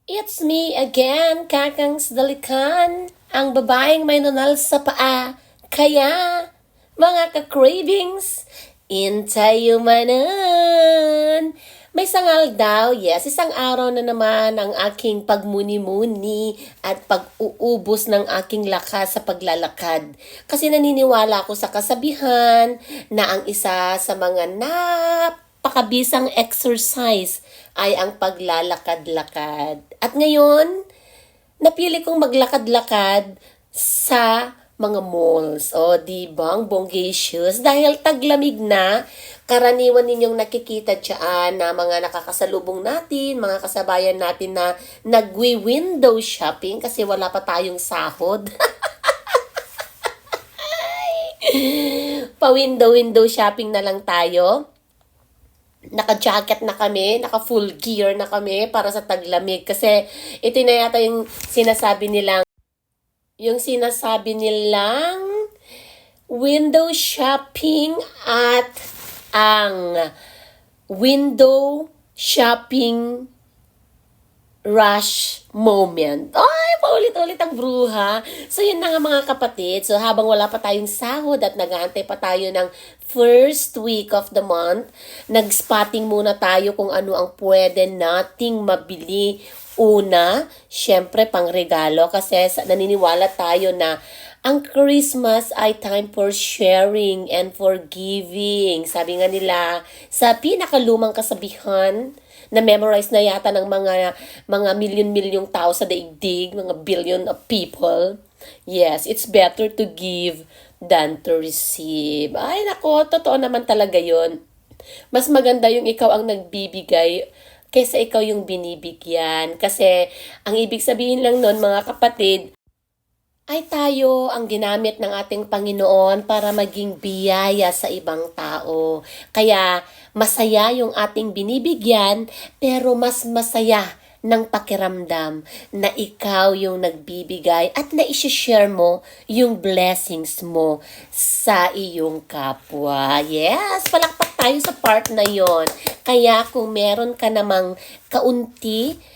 It's me again, Kakangs Dalikan, ang babaeng may nunal sa paa. Kaya, mga ka-cravings, intayumanan. May sangal daw, yes, isang araw na naman ang aking pagmuni-muni at pag-uubos ng aking lakas sa paglalakad. Kasi naniniwala ako sa kasabihan na ang isa sa mga pakabisang exercise ay ang paglalakad-lakad. At ngayon, napili kong maglakad-lakad sa mga malls. O, di ba? Ang bongacious. Dahil taglamig na, karaniwan ninyong nakikita dyan na mga nakakasalubong natin, mga kasabayan natin na nagwi-window shopping kasi wala pa tayong sahod. Pa-window-window shopping na lang tayo. Naka-jacket na kami, naka-full gear na kami para sa taglamig. Kasi ito na yata yung sinasabi nilang window shopping at ang window shopping rush moment. Ay, paulit-ulit ang bruha. So, yun na nga mga kapatid. So, habang wala pa tayong sahod at nag-aantay pa tayo ng first week of the month, nag-spotting muna tayo kung ano ang pwede nating mabili. Una, syempre pang regalo kasi naniniwala tayo na ang Christmas ay time for sharing and for giving. Sabi nga nila, sa pinakalumang kasabihan, na memorize na yata ng mga milyon-milyong tao sa daigdig, mga billion of people. Yes, it's better to give than to receive. Ay nako, totoo naman talaga 'yon. Mas maganda yung ikaw ang nagbibigay kaysa ikaw yung binibigyan. Kasi ang ibig sabihin lang nun mga kapatid, ay tayo ang ginamit ng ating Panginoon para maging biyaya sa ibang tao. Kaya masaya yung ating binibigyan, pero mas masaya ng pakiramdam na ikaw yung nagbibigay at na share mo yung blessings mo sa iyong kapwa. Yes, palakpak tayo sa part na yon. Kaya kung meron ka namang kaunti,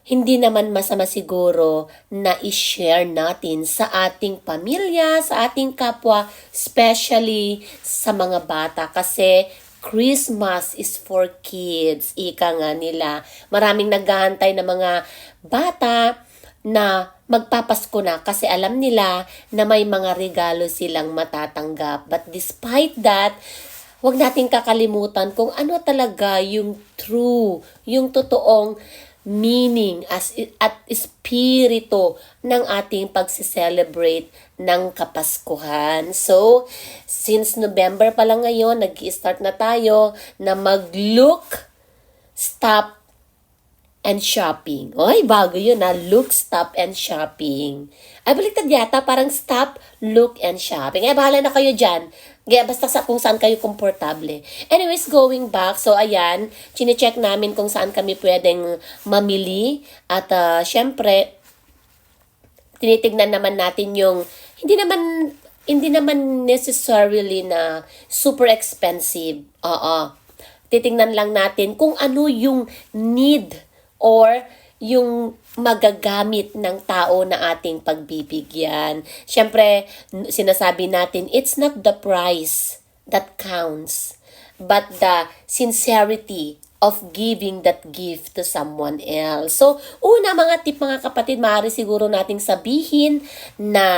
hindi naman masama siguro na i-share natin sa ating pamilya, sa ating kapwa, especially sa mga bata kasi Christmas is for kids. Ika nga nila. Maraming naghahantay na mga bata na magpapasko na kasi alam nila na may mga regalo silang matatanggap. But despite that, huwag nating kakalimutan kung ano talaga yung true, yung totoong meaning at espiritu ng ating pagse-celebrate ng Kapaskuhan. So, since November pa lang ngayon, nag-i-start na tayo na mag-look, stop, and shopping. Oy, bago yun na. Look, stop, and shopping. Ay, baliktad yata. Parang stop, look, and shopping. Eh, bahala na kayo dyan. Kaya basta kung saan kayo komportable. Anyways, going back. So, ayan. Chine-check namin kung saan kami pwedeng mamili. At, syempre, tinitignan naman natin yung, hindi naman necessarily na super expensive. Oo. Titingnan lang natin kung ano yung need or yung magagamit ng tao na ating pagbibigyan. Siyempre, sinasabi natin, it's not the price that counts, but the sincerity of giving that gift to someone else. So, una mga tip mga kapatid, maaari siguro nating sabihin na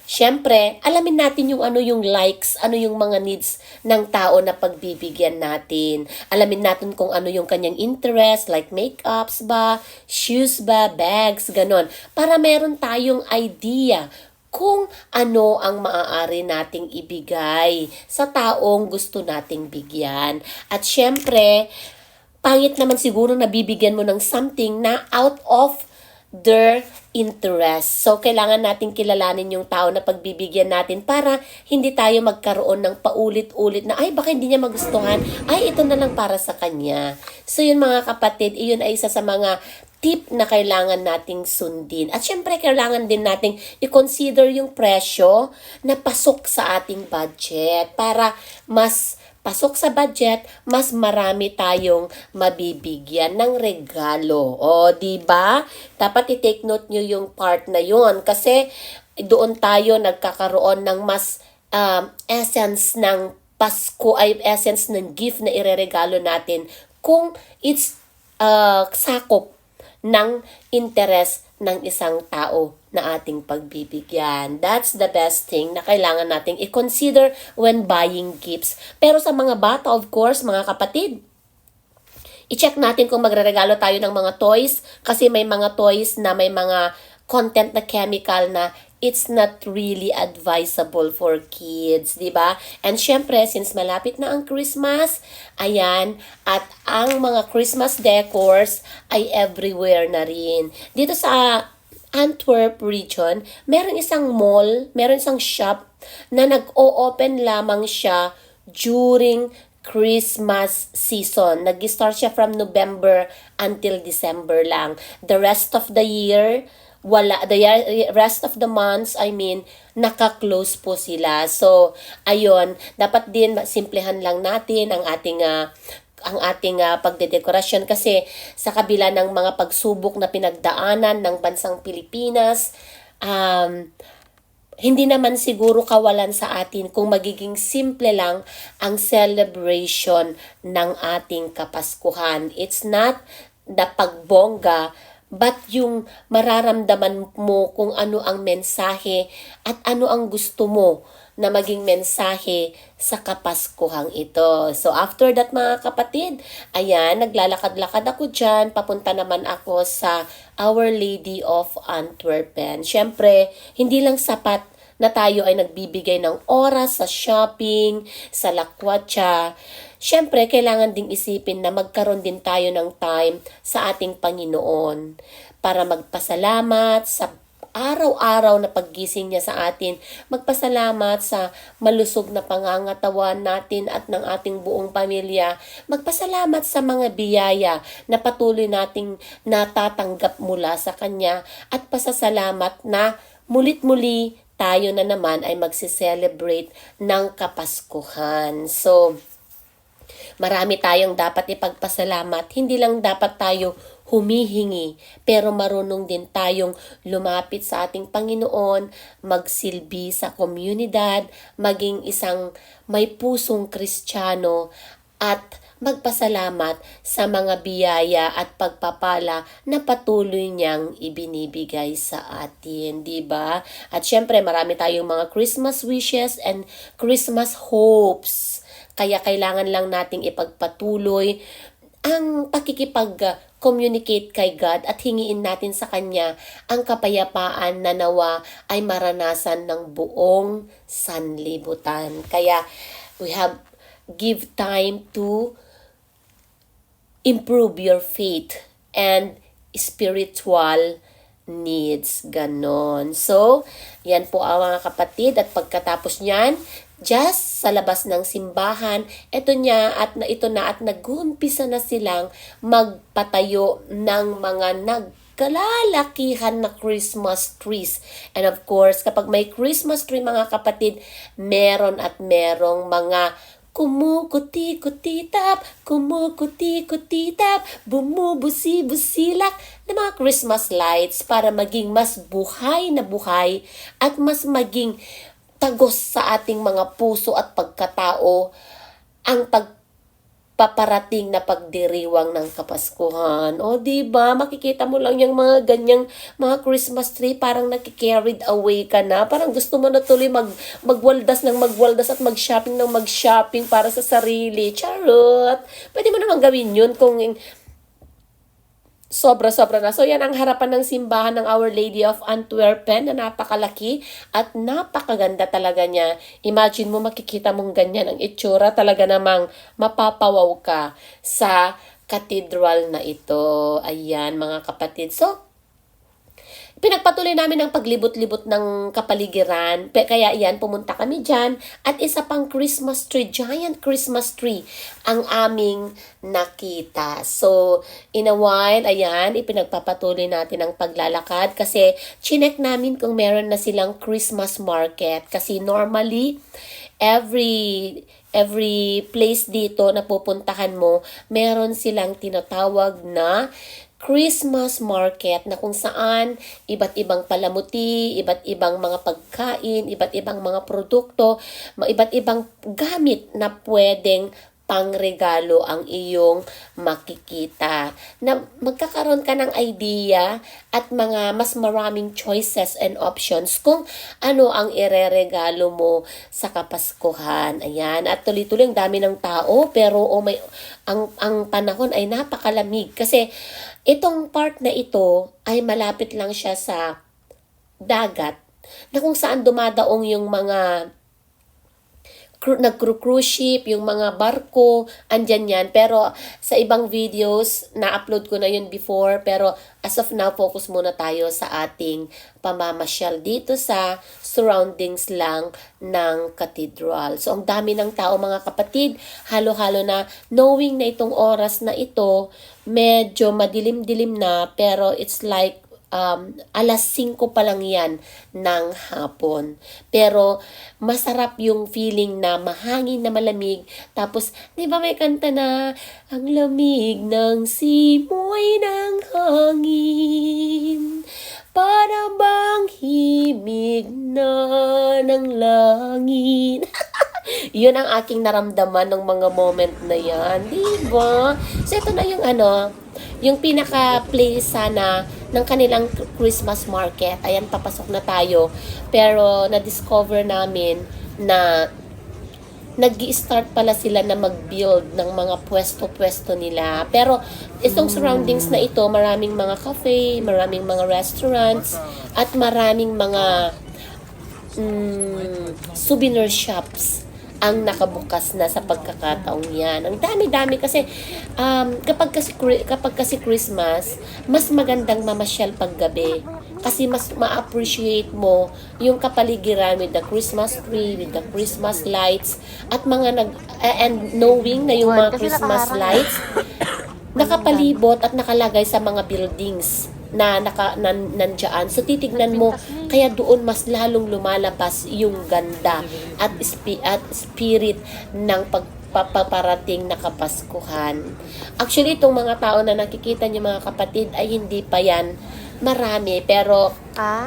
siyempre, alamin natin yung ano yung likes, ano yung mga needs ng tao na pagbibigyan natin. Alamin natin kung ano yung kanyang interest, like makeups ba, shoes ba, bags, ganon. Para meron tayong idea kung ano ang maaari nating ibigay sa taong gusto nating bigyan. At syempre, pangit naman siguro na bibigyan mo ng something na out of their interest. So, kailangan natin kilalanin yung tao na pagbibigyan natin para hindi tayo magkaroon ng paulit-ulit na, ay, baka hindi niya magustuhan. Ay, ito na lang para sa kanya. So, yun mga kapatid, iyon ay isa sa mga tip na kailangan nating sundin. At syempre, kailangan din nating i-consider yung presyo na pasok sa ating budget para mas pasok sa budget, mas marami tayong mabibigyan ng regalo. O, di ba? Dapat i-take note nyo yung part na yon kasi doon tayo nagkakaroon ng mas essence ng Pasko ay essence ng gift na ireregalo natin kung it's sakop ng interes ng isang tao na ating pagbibigyan. That's the best thing na kailangan nating i-consider when buying gifts. Pero sa mga bata, of course, mga kapatid, i-check natin kung magreregalo tayo ng mga toys kasi may mga toys na may mga content na chemical na it's not really advisable for kids, di ba? And syempre, since malapit na ang Christmas, ayan, at ang mga Christmas decors ay everywhere na rin. Dito sa Antwerp region, meron isang mall, meron isang shop na nag-o-open lamang siya during Christmas season. Nag-start siya from November until December lang. The rest of the year, rest of the months, naka-close po sila. So, ayun, dapat din simplehan lang natin ang ating pagdedekorasyon kasi sa kabila ng mga pagsubok na pinagdaanan ng bansang Pilipinas, hindi naman siguro kawalan sa atin kung magiging simple lang ang celebration ng ating Kapaskuhan. It's not the pagbongga, but yung mararamdaman mo kung ano ang mensahe at ano ang gusto mo na maging mensahe sa Kapaskuhang ito. So after that mga kapatid, ayan, naglalakad-lakad ako dyan. Papunta naman ako sa Our Lady of Antwerpen. Siyempre, hindi lang sapat na tayo ay nagbibigay ng oras sa shopping, sa lakwatsa. Siyempre, kailangan ding isipin na magkaroon din tayo ng time sa ating Panginoon para magpasalamat sa araw-araw na paggising niya sa atin, magpasalamat sa malusog na pangangatawan natin at ng ating buong pamilya, magpasalamat sa mga biyaya na patuloy nating natatanggap mula sa Kanya at pasasalamat na mulit-muli tayo na naman ay magse-celebrate ng Kapaskuhan. So, marami tayong dapat ipagpasalamat. Hindi lang dapat tayo humihingi, pero marunong din tayong lumapit sa ating Panginoon, magsilbi sa komunidad, maging isang may pusong Kristiyano at magpasalamat sa mga biyaya at pagpapala na patuloy niyang ibinibigay sa atin, di ba? At syempre, marami tayong mga Christmas wishes and Christmas hopes. Kaya kailangan lang nating ipagpatuloy ang pakikipag-communicate kay God at hingiin natin sa Kanya ang kapayapaan na nawa ay maranasan ng buong sanlibutan. Kaya we have give time to improve your faith and spiritual needs. Ganon. So, yan po ang mga kapatid. At pagkatapos niyan, just sa labas ng simbahan, ito na at nag-uumpisa na silang magpatayo ng mga kalalakihan na Christmas trees. And of course, kapag may Christmas tree mga kapatid, meron at merong mga kumukuti-kutitap, bumubusi-busilak na mga Christmas lights para maging mas buhay na buhay at mas maging tagos sa ating mga puso at pagkatao ang pagpaparating na pagdiriwang ng Kapaskuhan. O, diba? Makikita mo lang yung mga ganyang mga Christmas tree, parang nakikarried away ka na. Parang gusto mo na tuloy magwaldas at mag-shopping ng mag-shopping para sa sarili. Charot! Pwede mo naman gawin yun kung sobra-sobra na. So, yan ang harapan ng simbahan ng Our Lady of Antwerpen na napakalaki at napakaganda talaga niya. Imagine mo, makikita mong ganyan ang itsura. Talaga namang mapapawaw ka sa cathedral na ito. Ayan, mga kapatid. So, pinagpatuloy namin ang paglibot-libot ng kapaligiran. Kaya iyan, pumunta kami dyan. At isa pang Christmas tree, giant Christmas tree, ang aming nakita. So, in a while, ayan, ipinagpapatuloy natin ang paglalakad. Kasi, chinek namin kung meron na silang Christmas market. Kasi normally, every every place dito na pupuntahan mo, meron silang tinatawag na Christmas market na kung saan iba't ibang palamuti, iba't ibang mga pagkain, iba't ibang mga produkto, iba't ibang gamit na pwedeng pangregalo ang iyong makikita. Na magkakaroon ka ng idea at mga mas maraming choices and options kung ano ang ireregalo mo sa Kapaskuhan. Ayan, at tuloy-tuloy ang dami ng tao pero ang panahon ay napakalamig kasi itong part na ito ay malapit lang siya sa dagat na kung saan dumadaong yung mga nag-cruise ship, yung mga barko, andyan yan. Pero sa ibang videos, na-upload ko na yun before. Pero as of now, focus muna tayo sa ating pamamasyal dito sa surroundings lang ng cathedral. So, ang dami ng tao mga kapatid, halo-halo na, knowing na itong oras na ito, medyo madilim-dilim na, pero it's like alas 5 pa lang yan ng hapon. Pero masarap yung feeling na mahangin na malamig. Tapos, di ba may kanta na, ang lamig ng simoy ng hangin, para bang himig na ng langit. Yun ang aking naramdaman ng mga moment na yan. Di ba? So, ito na yung pinaka-place sana ng kanilang Christmas market. Ayan, papasok na tayo. Pero, na-discover namin na nag-i-start pala sila na mag-build ng mga pwesto-pwesto nila. Pero, itong surroundings na ito, maraming mga cafe, maraming mga restaurants, at maraming mga souvenir shops ang nakabukas na sa pagkakataong yan. Ang dami-dami kasi kapag kasi Christmas, mas magandang mamasyal paggabi. Kasi mas ma-appreciate mo yung kapaligiran with the Christmas tree, with the Christmas lights, at and knowing na yung mga Christmas lights nakapalibot at nakalagay sa mga buildings na nandiyan. So titignan mo, kaya doon mas lalong lumalabas yung ganda at spirit ng pagpaparating na Kapaskuhan. Actually, itong mga tao na nakikita niyo mga kapatid ay hindi pa yan marami, pero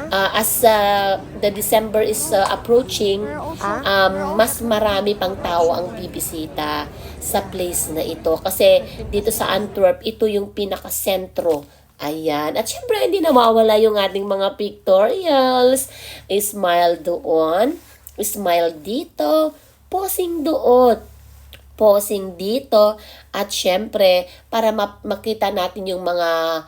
as the December is approaching, mas marami pang tao ang bibisita sa place na ito. Kasi dito sa Antwerp, ito yung pinaka-sentro. Ayan. At syempre, hindi nawawala yung ating mga pictorials. Smile doon. Smile dito. Posing doon. Posing dito. At syempre, para makita natin yung mga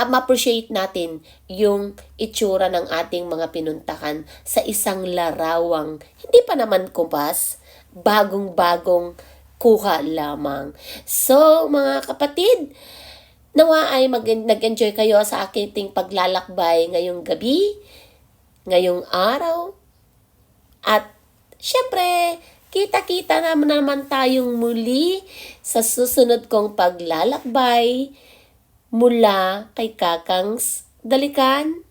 ma-appreciate natin yung itsura ng ating mga pinuntahan sa isang larawang hindi pa naman kumpas, bagong-bagong kuha lamang. So, mga kapatid, nawa ay nag-enjoy kayo sa aking paglalakbay ngayong gabi, ngayong araw, at syempre, kita-kita naman tayong muli sa susunod kong paglalakbay mula kay Kakangs Dalikan.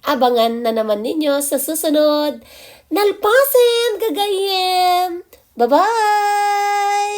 Abangan na naman ninyo sa susunod. Nalpasin, gagayem! Bye-bye!